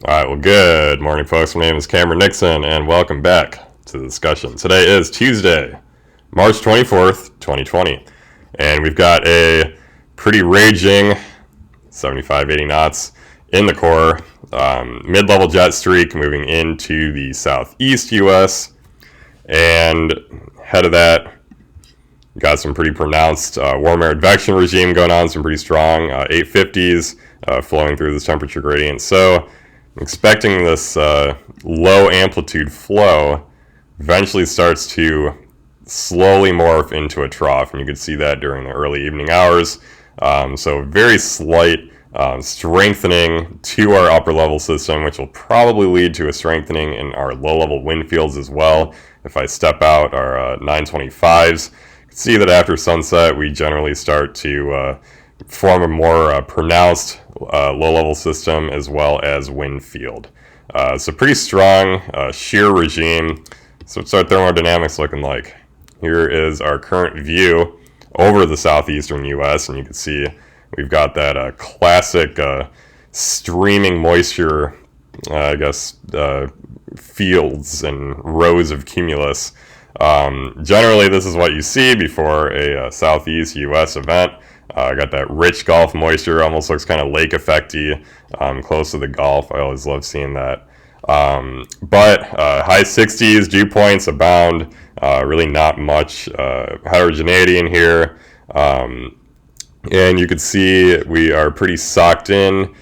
All right, well, good morning, folks. My name is Cameron Nixon, and welcome back to the discussion. Today is Tuesday, March 24th, 2020, and we've got a pretty raging 75, 80 knots in the core, mid-level jet streak moving into the southeast U.S., and ahead of that, got some pretty pronounced warm air advection regime going on, some pretty strong 850s flowing through this temperature gradient. So I'm expecting this low amplitude flow eventually starts to slowly morph into a trough, and you can see that during the early evening hours. So very slight strengthening to our upper level system, which will probably lead to a strengthening in our low level wind fields as well. If I step out our 925s, you can see that after sunset we generally start to form a more pronounced low-level system as well as wind field. So pretty strong shear regime. So what's our thermodynamics looking like? Here is our current view over the southeastern U.S., and you can see we've got that classic streaming moisture, fields and rows of cumulus. Generally, this is what you see before a southeast U.S. event. Got that rich Gulf moisture, almost looks kind of lake effecty, close to the Gulf. I always love seeing that. But high 60s, dew points abound. Really not much heterogeneity in here. And you can see we are pretty socked in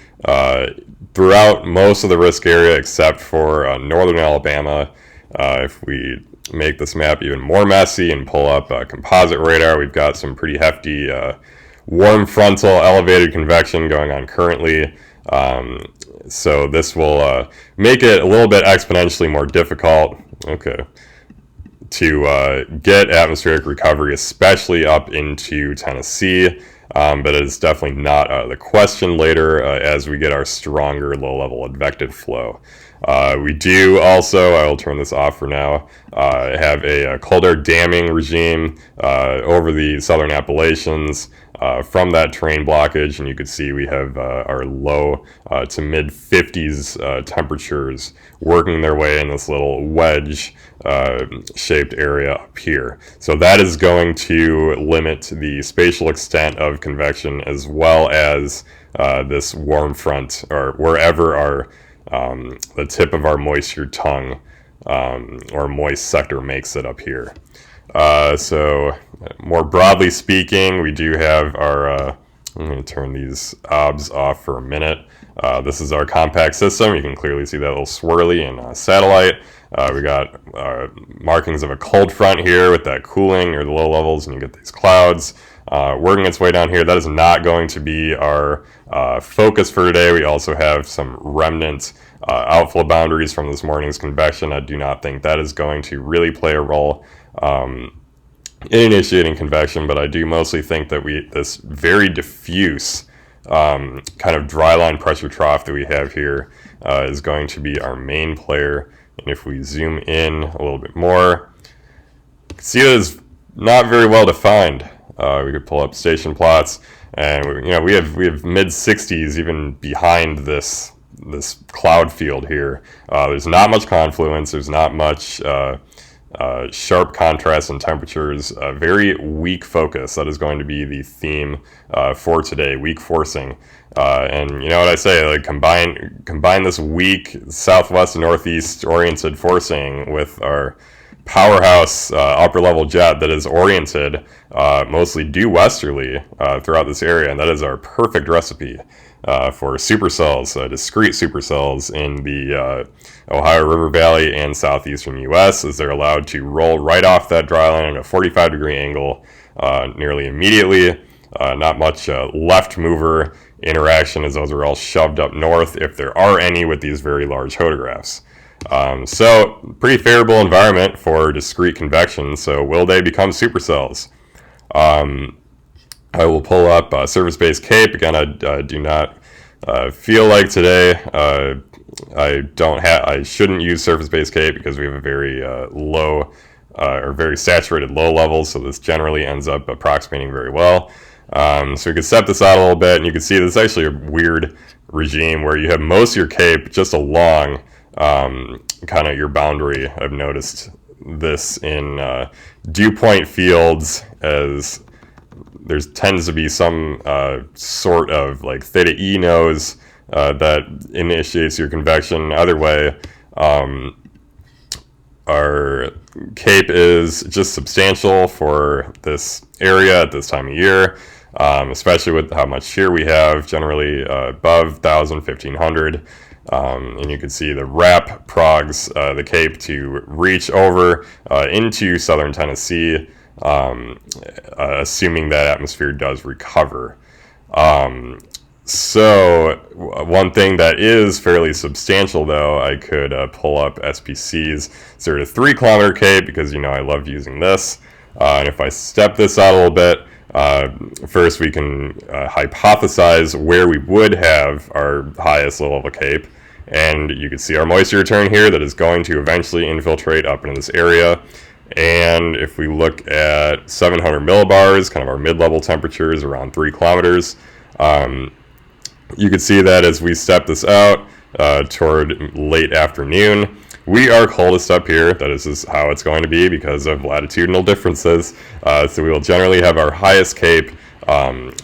throughout most of the risk area except for northern Alabama. If we make this map even more messy and pull up composite radar, we've got some pretty hefty warm frontal elevated convection going on currently. So this will make it a little bit exponentially more difficult, to get atmospheric recovery, especially up into Tennessee. But it is definitely not out of the question later as we get our stronger low-level advective flow. We do also, I will turn this off for now, have a cold air damming regime over the southern Appalachians from that terrain blockage, and you can see we have our low to mid 50s temperatures working their way in this little wedge shaped area up here. So that is going to limit the spatial extent of convection as well as this warm front, or wherever our the tip of our moisture tongue or moist sector makes it up here. So more broadly speaking, we do have our, I'm going to turn these obs off for a minute. This is our compact system. You can clearly see that little swirly in satellite. We got markings of a cold front here with that cooling near the low levels, and you get these clouds working its way down here. That is not going to be our focus for today. We also have some remnant outflow boundaries from this morning's convection. I do not think that is going to really play a role in initiating convection, but I do mostly think that this very diffuse kind of dry line pressure trough that we have here is going to be our main player. And if we zoom in a little bit more, you can see that it's not very well defined. We could pull up station plots, and we have mid 60s even behind this cloud field here. There's not much confluence. There's not much sharp contrast in temperatures. Very weak focus. That is going to be the theme for today. Weak forcing. And you know what I say? Like combine this weak southwest and northeast oriented forcing with our powerhouse upper level jet that is oriented mostly due westerly throughout this area, and that is our perfect recipe for supercells, discrete supercells in the Ohio River Valley and southeastern U.S. as they're allowed to roll right off that dry line at a 45-degree angle nearly immediately. Not much left mover interaction as those are all shoved up north, if there are any, with these very large photographs. So pretty favorable environment for discrete convection. So will they become supercells? I will pull up surface-based CAPE. Again, I do not feel like today I shouldn't use surface-based CAPE because we have a very low or very saturated low levels, so this generally ends up approximating very well. So we could step this out a little bit, and you can see this is actually a weird regime where you have most of your cape just along kind of your boundary. I've noticed this in dew point fields, as there tends to be some sort of like theta E nose that initiates your convection. Either way, our cape is just substantial for this area at this time of year, especially with how much shear we have, generally above 1,000, 1,500. And you can see the wrap progs the cape to reach over into southern Tennessee, assuming that atmosphere does recover. So one thing that is fairly substantial, though, I could pull up SPC's sort of 3 kilometer cape, because I love using this. And if I step this out a little bit, first we can hypothesize where we would have our highest low level cape. And you can see our moisture return here that is going to eventually infiltrate up into this area. And if we look at 700 millibars, kind of our mid-level temperatures around 3 kilometers, you can see that as we step this out toward late afternoon, we are coldest up here. That is how it's going to be because of latitudinal differences. So we will generally have our highest cape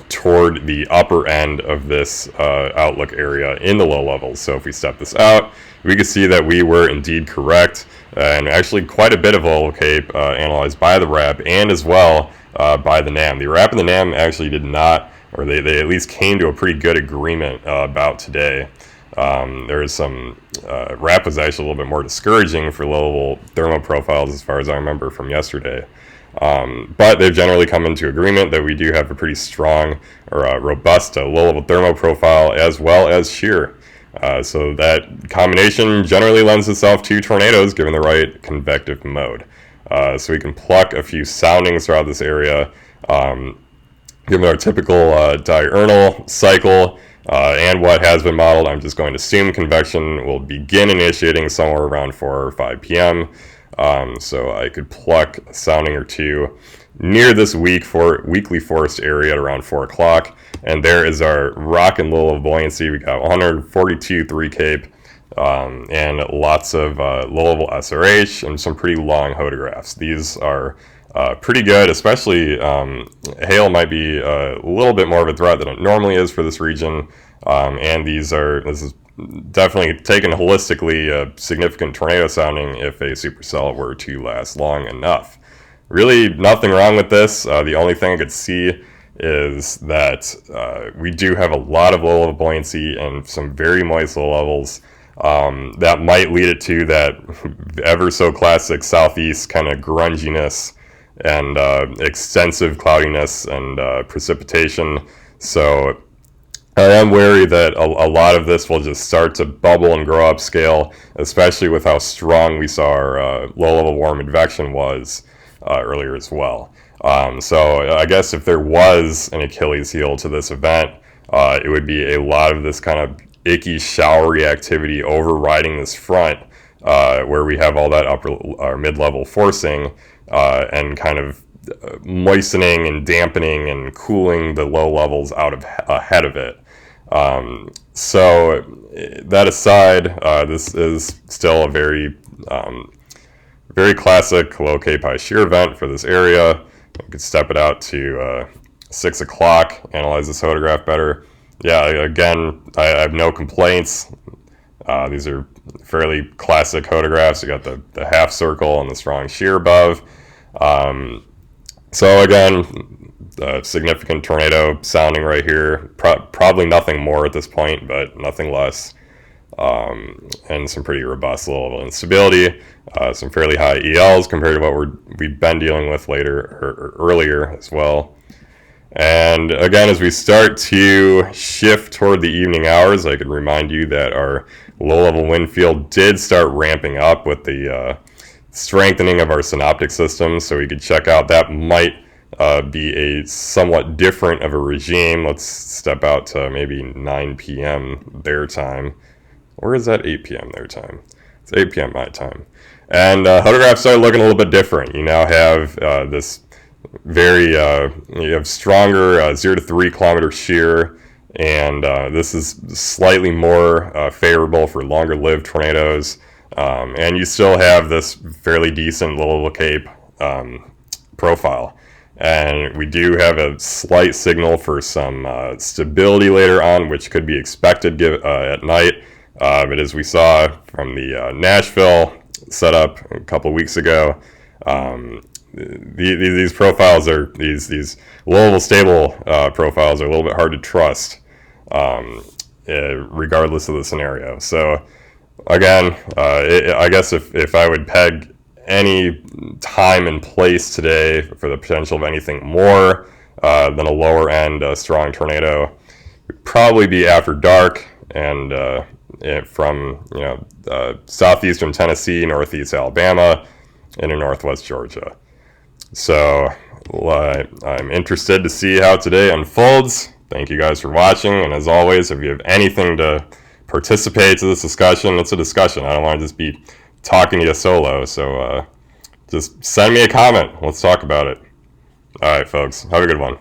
toward the upper end of this outlook area in the low levels. So if we step this out, we can see that we were indeed correct, and actually quite a bit of low level cape analyzed by the RAP and as well by the NAM. The RAP and the NAM actually did not, or they at least came to a pretty good agreement about today. There is some, RAP was actually a little bit more discouraging for low-level thermal profiles as far as I remember from yesterday. But they've generally come into agreement that we do have a pretty strong or robust low-level thermal profile as well as shear. So that combination generally lends itself to tornadoes given the right convective mode. So we can pluck a few soundings throughout this area. Given our typical diurnal cycle and what has been modeled, I'm just going to assume convection will begin initiating somewhere around 4 or 5 p.m. So I could pluck a sounding or two near this weakly forest area at around 4 o'clock. And there is our rock and low level buoyancy. We got 142.3 cape and lots of low level SRH and some pretty long hodographs. These are pretty good, especially hail might be a little bit more of a threat than it normally is for this region. And this is definitely taken holistically a significant tornado sounding if a supercell were to last long enough. Really nothing wrong with this. The only thing I could see is that we do have a lot of low level buoyancy and some very moist low levels. That might lead it to that ever so classic southeast kind of grunginess and extensive cloudiness and precipitation. So I am wary that a lot of this will just start to bubble and grow upscale, especially with how strong we saw our low-level warm advection was earlier as well. So I guess if there was an Achilles heel to this event, it would be a lot of this kind of icky, showery activity overriding this front, where we have all that upper or mid-level forcing and kind of moistening and dampening and cooling the low levels out of ahead of it. So that aside, this is still a very classic low cape high shear event for this area. We could step it out to 6 o'clock, analyze this photograph better. Yeah, again, I have no complaints. These are fairly classic photographs. You got the half circle and the strong shear above. So again, significant tornado sounding right here. Probably nothing more at this point, but nothing less. And some pretty robust low-level instability. Some fairly high ELs compared to what we've been dealing with earlier as well. And again, as we start to shift toward the evening hours, I could remind you that our low-level wind field did start ramping up with the strengthening of our synoptic system. So we could check out that might be a somewhat different of a regime. Let's step out to maybe 9 p.m. their time. Or is that 8 p.m. their time? It's 8 p.m. my time. And photographs start looking a little bit different. You now have this very you have stronger 0 to 3 kilometer shear, and this is slightly more favorable for longer lived tornadoes, and you still have this fairly decent low level cape profile. And we do have a slight signal for some stability later on, which could be expected at night. But as we saw from the Nashville setup a couple of weeks ago, these profiles are these low-level stable profiles are a little bit hard to trust, regardless of the scenario. So again, I guess if I would peg any time and place today for the potential of anything more than a lower end strong tornado, it'd probably be after dark and from southeastern Tennessee, northeast Alabama, into northwest Georgia. So I'm interested to see how today unfolds. Thank you guys for watching, and as always, if you have anything to participate to this discussion, it's a discussion. I don't want to just be talking to you solo, so just send me a comment. Let's talk about it. All right, folks, have a good one.